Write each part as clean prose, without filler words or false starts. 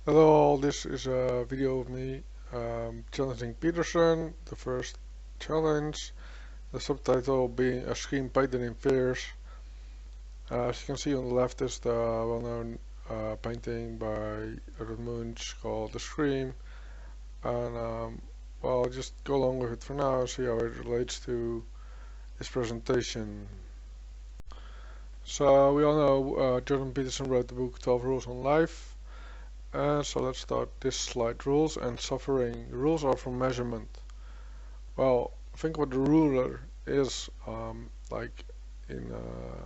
Hello, this is a video of me challenging Peterson, the first challenge, the subtitle being A Scream Painted in Fears. As you can see on the left is the well-known painting by Edward Munch called The Scream, and well, I'll just go along with it for now and see how it relates to this presentation. So we all know Jordan Peterson wrote the book 12 Rules on Life. So let's start this slide. Rules and suffering. Rules are for measurement. Well, think what the ruler is, like in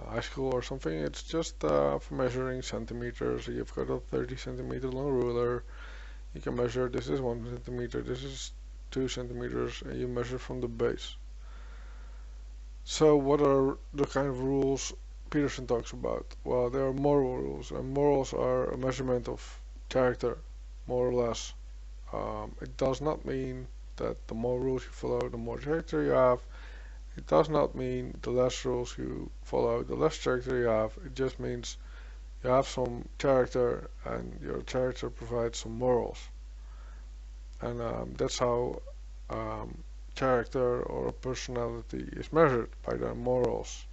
high school or something. It's just for measuring centimeters. You've got a 30 centimeter long ruler. You can measure, this is 1 centimeter, this is 2 centimeters, and you measure from the base. So what are the kind of rules Peterson talks about? Well, there are moral rules, and morals are a measurement of character, more or less. It does not mean that the more rules you follow, the more character you have. It does not mean the less rules you follow, the less character you have. It just means you have some character, and your character provides some morals. And that's how character or personality is measured, by their morals.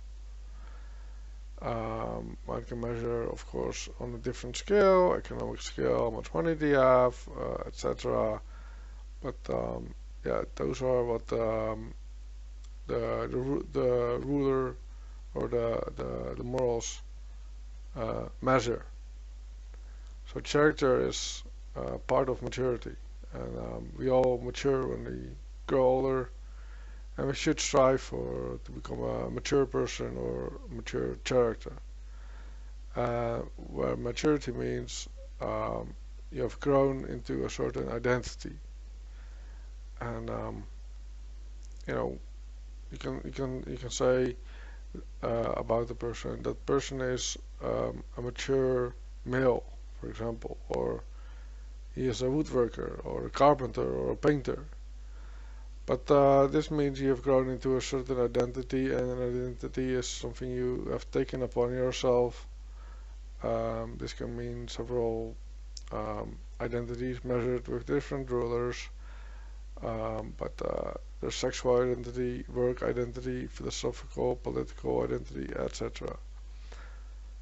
One can measure, of course, on a different scale, economic scale, how much money do you have, etc. But yeah, those are what the ruler or the morals measure. So character is part of maturity, and we all mature when we grow older. And we should strive to become a mature person or mature character. Where maturity means you have grown into a certain identity, and you know you can say about the person that person is a mature male, for example, or he is a woodworker or a carpenter or a painter. But this means you have grown into a certain identity, and an identity is something you have taken upon yourself. This can mean several identities measured with different rulers, but there's sexual identity, work identity, philosophical, political identity, etc.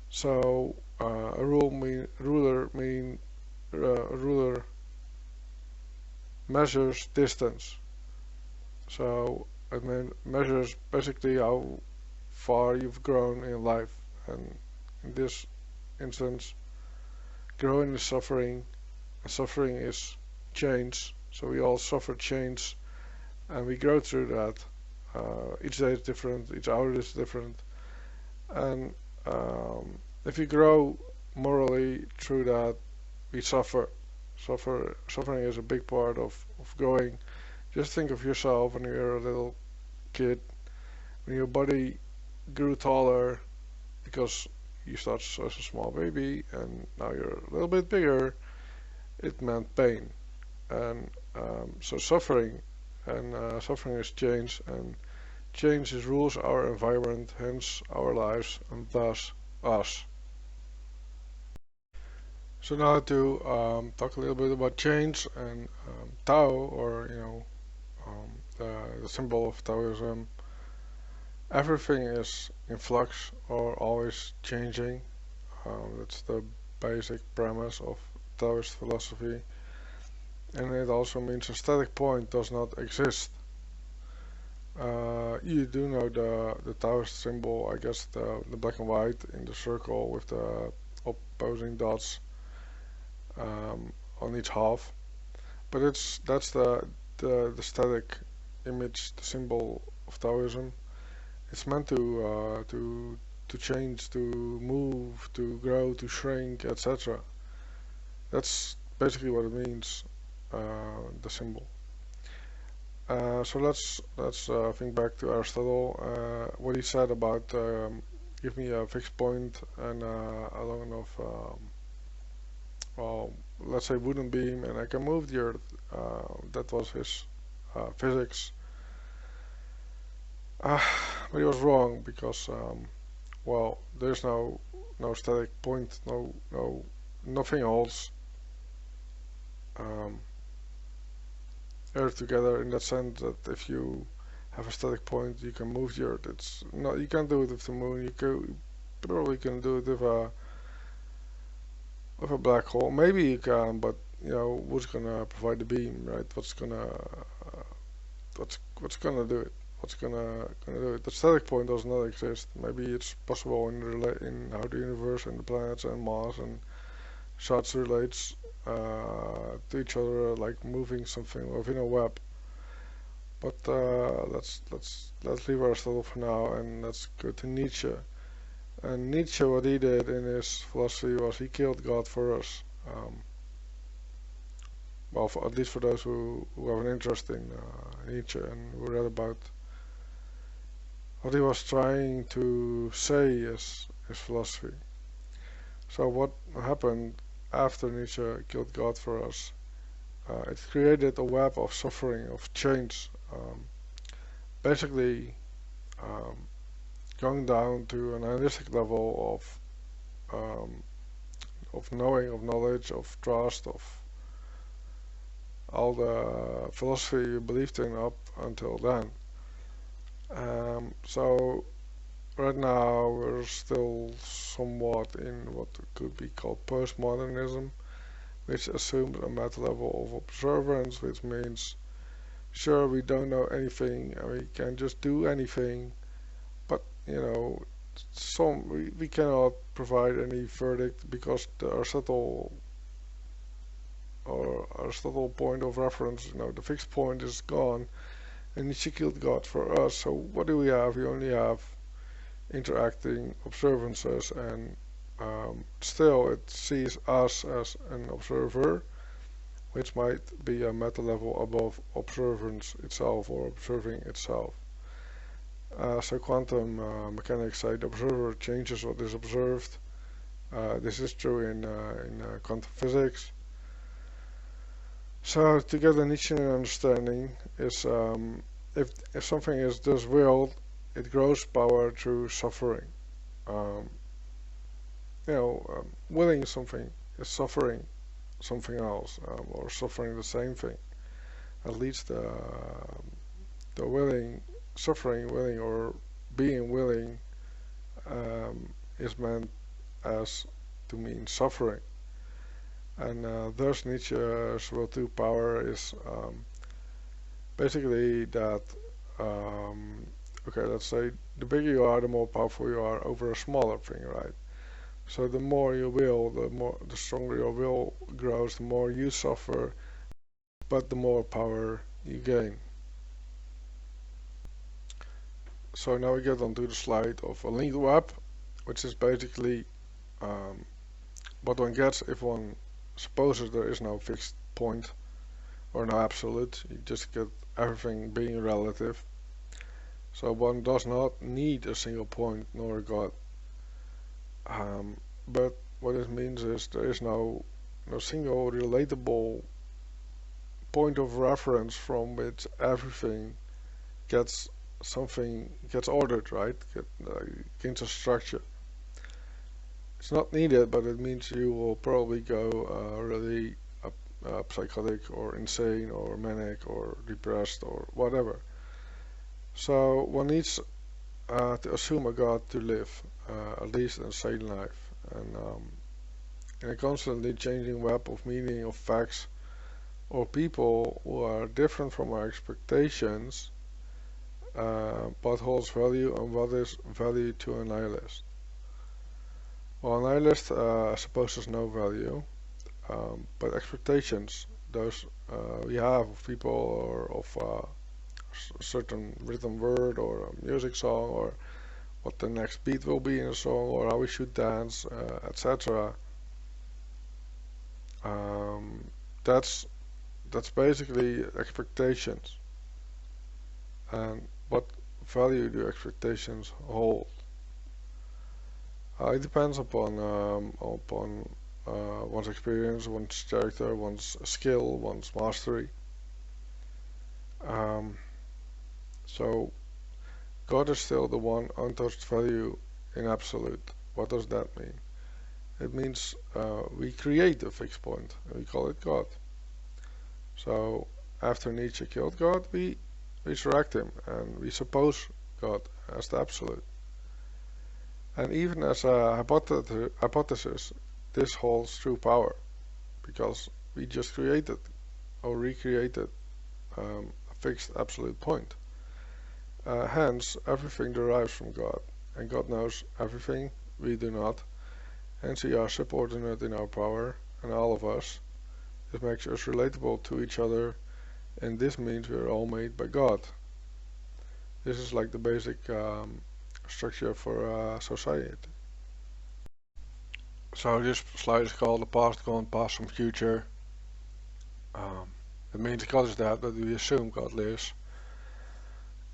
So a ruler measures distance. So it measures basically how far you've grown in life, and in this instance, growing is suffering, and suffering is change. So we all suffer change, and we grow through that. Each day is different, each hour is different, and if you grow morally through that, we suffer. Suffering is a big part of growing. Just think of yourself when you're a little kid, when your body grew taller because you started as a small baby and now you're a little bit bigger. It meant pain, and so suffering, and suffering is change, and change is rules our environment, hence our lives, and thus us. So now to talk a little bit about change and Tao, or the symbol of Taoism. Everything is in flux or always changing. That's the basic premise of Taoist philosophy. And it also means a static point does not exist. You do know the Taoist symbol, I guess, the black and white in the circle with the opposing dots on each half. But that's the static image, the symbol of Taoism. It's meant to change, to move, to grow, to shrink, etc. That's basically what it means, the symbol. So let's think back to Aristotle. What he said about give me a fixed point and a long enough, well, let's say wooden beam, and I can move the earth. That was his physics. But he was wrong because, well, there's no static point, nothing holds. um, Earth together in that sense that if you have a static point, you can move the Earth. It's not, you can't do it with the moon. You probably can do it with a black hole. Maybe you can, but you know what's gonna provide the beam, right? What's gonna do it? What's gonna do it? The static point does not exist. Maybe it's possible in how the universe and the planets and Mars and such relates to each other, like moving something within a web. But let's leave Aristotle for now and let's go to Nietzsche. And Nietzsche, what he did in his philosophy was he killed God for us. Well, at least for those who have an interest in Nietzsche and who read about what he was trying to say is his philosophy. So what happened after Nietzsche killed God for us? It created a web of suffering, of change, basically um, going down to an analytic level of knowing, of knowledge, of trust, of all the philosophy you believed in up until then. So right now we're still somewhat in what could be called postmodernism, which assumes a meta level of observance, which means sure we don't know anything and we can just do anything, but you know we cannot provide any verdict because the Aristotle point of reference, you know, the fixed point is gone, and Nietzsche killed God for us. So what do we have? We only have interacting observances, and still it sees us as an observer, which might be a meta level above observance itself or observing itself. So quantum mechanics say the observer changes what is observed. This is true in quantum physics. So to get a Nietzschean understanding is if something is thus willed, it grows power through suffering. Um, willing something is suffering something else, or suffering the same thing. At least the willing, suffering, willing, or being willing is meant as to mean suffering. And thus Nietzsche's will to power is basically that, okay, let's say the bigger you are, the more powerful you are over a smaller thing, right? So the more you will, the stronger your will grows, the more you suffer, but the more power you gain. So now we get onto the slide of a linked web, which is basically what one gets if one supposes there is no fixed point or no absolute. You just get everything being relative. So one does not need a single point nor a God. But what it means is there is no single relatable point of reference from which everything gets ordered, right? Gains a structure. It's not needed, but it means you will probably go really psychotic or insane or manic or depressed or whatever. So one needs to assume a God to live, at least an insane life. And in a constantly changing web of meaning of facts or people who are different from our expectations, what holds value and what is value to a nihilist. Well, a nihilist supposes no value, but expectations, those we have of people or of a certain written word or a music song or what the next beat will be in a song or how we should dance, etc. That's basically expectations. And what value do expectations hold? It depends upon one's experience, one's character, one's skill, one's mastery. So God is still the one untouched value in absolute. What does that mean? It means we create a fixed point and we call it God. So after Nietzsche killed God, we resurrect him and we suppose God as the absolute. And even as a hypothesis, this holds true power because we just created or recreated a fixed absolute point. Hence, everything derives from God, and God knows everything, we do not. Hence, we are subordinate in our power, and all of us. This makes us relatable to each other, and this means we are all made by God. This is like the basic structure for society. So this slide is called the past gone, past and future. It means God is that we assume God lives.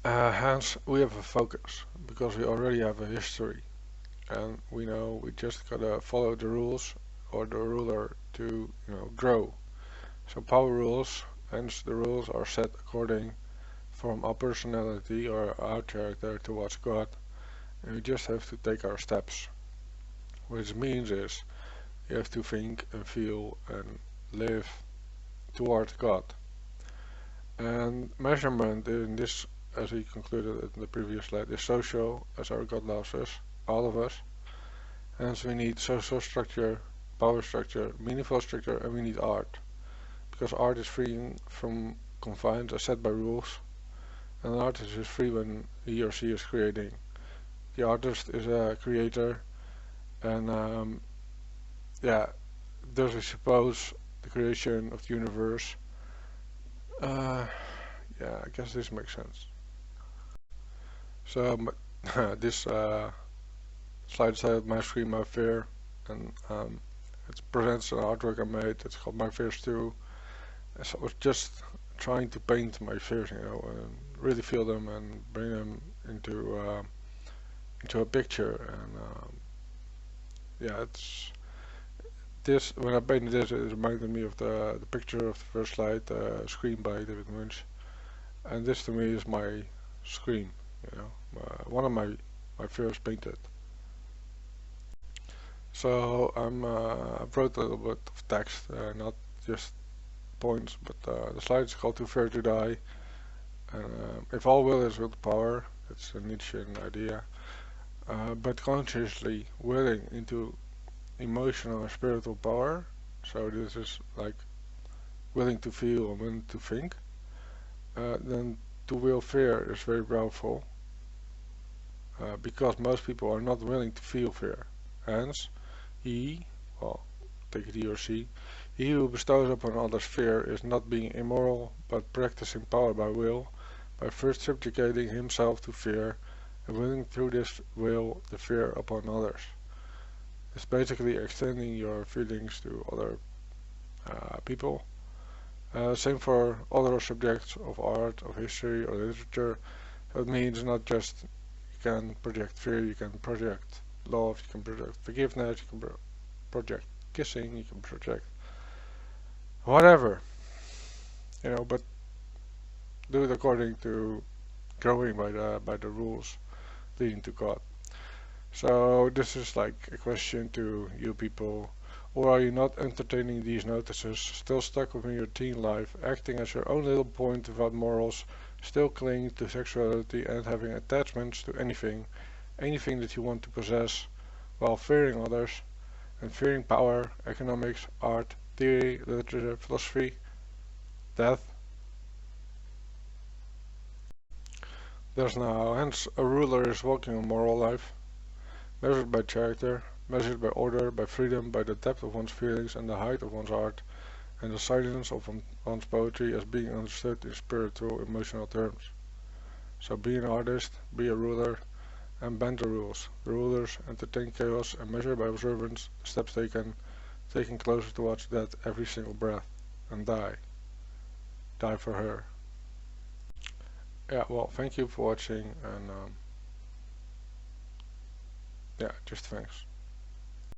Hence, we have a focus because we already have a history, and we know we just gotta follow the rules or the ruler to grow. So power rules, hence the rules are set according from our personality or our character towards God, and we just have to take our steps. Which means is you have to think and feel and live towards God. And measurement in this, as we concluded in the previous slide, is social, as our God loves us, all of us. Hence we need social structure, power structure, meaningful structure, and we need art. Because art is free from confines as set by rules, and an artist is free when he or she is creating. The artist is a creator, and yeah, does we suppose the creation of the universe. Yeah, I guess this makes sense. So this slide said "My Scream, My Fear," and it presents an artwork I made. It's called My Fears Too. So I was just trying to paint my fears, and really feel them and bring them into a picture. And yeah, it's this. When I painted this, it reminded me of the picture of the first slide, "Scream" by David Munch. And this to me is my scream, one of my fears painted. So I wrote a little bit of text, not just points, but the slide is called "Too Fair to Die." And if all will is willpower, it's a Nietzschean idea, but consciously willing into emotional and spiritual power. So this is like willing to feel and willing to think. Then to will fear is very powerful, because most people are not willing to feel fear. Hence, well, take it he or she, he who bestows upon others fear is not being immoral, but practicing power by will, by first subjugating himself to fear and willing through this will the fear upon others. It's basically extending your feelings to other people. Same for other subjects of art, of history, or literature. So it means not just you can project fear, you can project love, you can project forgiveness, you can project kissing, you can project whatever, but do it according to growing by the rules leading to God. So this is like a question to you people. Or are you not entertaining these notices, still stuck within your teen life, acting as your own little point without morals, still clinging to sexuality and having attachments to anything that you want to possess, while fearing others, and fearing power, economics, art, theory, literature, philosophy, death? There's now hence a ruler is walking a moral life, measured by character, measured by order, by freedom, by the depth of one's feelings and the height of one's art, and the silence of one's poetry as being understood in spiritual, emotional terms. So be an artist, be a ruler, and bend the rules. The rulers entertain chaos and measure by observance the steps taking closer towards death every single breath, and die. Die for her. Yeah, well, thank you for watching, and yeah, just thanks.